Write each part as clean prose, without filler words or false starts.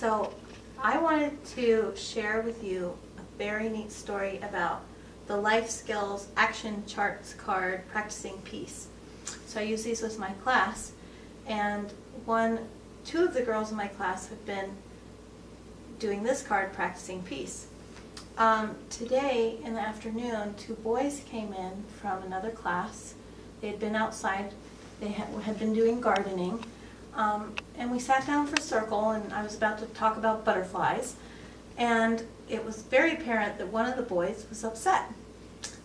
So I wanted to share with you a very neat story about the Life Skills Action Charts card Practicing Peace. So I use these with my class, and two of the girls in my class have been doing this card, Practicing Peace. Today in the afternoon, two boys came in from another class. They had been outside, they had been doing gardening, and we sat down for a circle, and I was about to talk about butterflies, and it was very apparent that one of the boys was upset,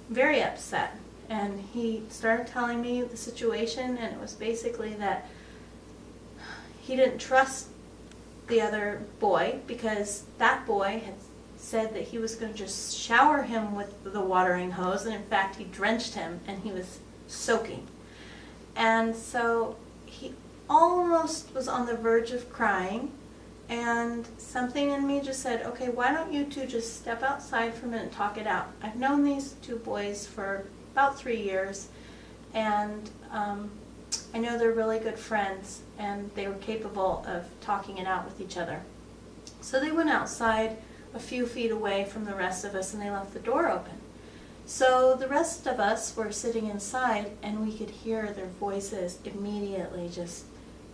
very upset, and he started telling me the situation, and it was basically that he didn't trust the other boy because that boy had said that he was going to just shower him with the watering hose, and in fact he drenched him and he was soaking. And so he almost was on the verge of crying, and something in me just said, okay, why don't you two just step outside for a minute and talk it out. I've known these two boys for about 3 years, and I know they're really good friends, and they were capable of talking it out with each other. So they went outside a few feet away from the rest of us, and they left the door open. So the rest of us were sitting inside, and we could hear their voices immediately just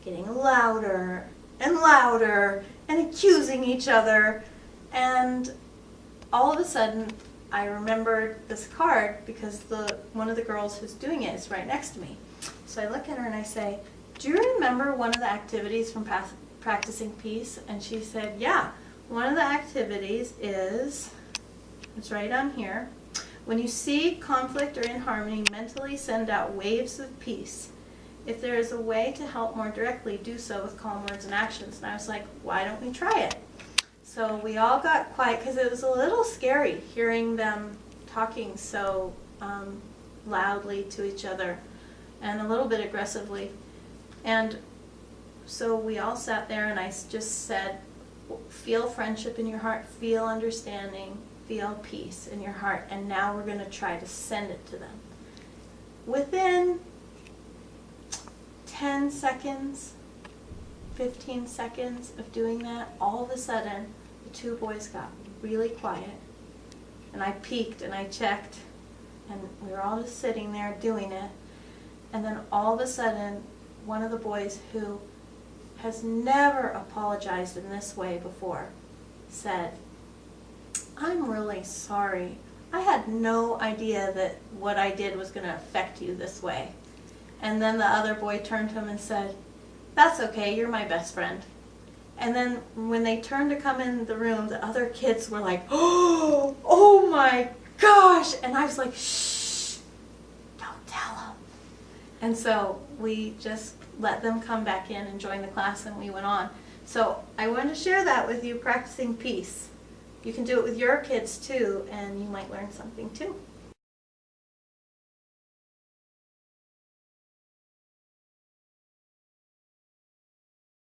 getting louder and louder and accusing each other. And all of a sudden, I remembered this card because one of the girls who's doing it is right next to me. So I look at her and I say, do you remember one of the activities from Practicing Peace? And she said, yeah, one of the activities is, it's right on here, when you see conflict or inharmony, mentally send out waves of peace. If there is a way to help more directly, do so with calm words and actions. And I was like, why don't we try it? So we all got quiet because it was a little scary hearing them talking so loudly to each other and a little bit aggressively. And so we all sat there, and I just said, feel friendship in your heart, feel understanding, feel peace in your heart, and now we're going to try to send it to them. Within 10 seconds, 15 seconds of doing that, all of a sudden, the two boys got really quiet, and I peeked and I checked, and we were all just sitting there doing it, and then all of a sudden, one of the boys who has never apologized in this way before said, I'm really sorry. I had no idea that what I did was going to affect you this way. And then the other boy turned to him and said, that's okay, you're my best friend. And then when they turned to come in the room, the other kids were like, oh my gosh. And I was like, shh, don't tell them. And so we just let them come back in and join the class, and we went on. So I wanted to share that with you, Practicing Peace. You can do it with your kids too, and you might learn something too.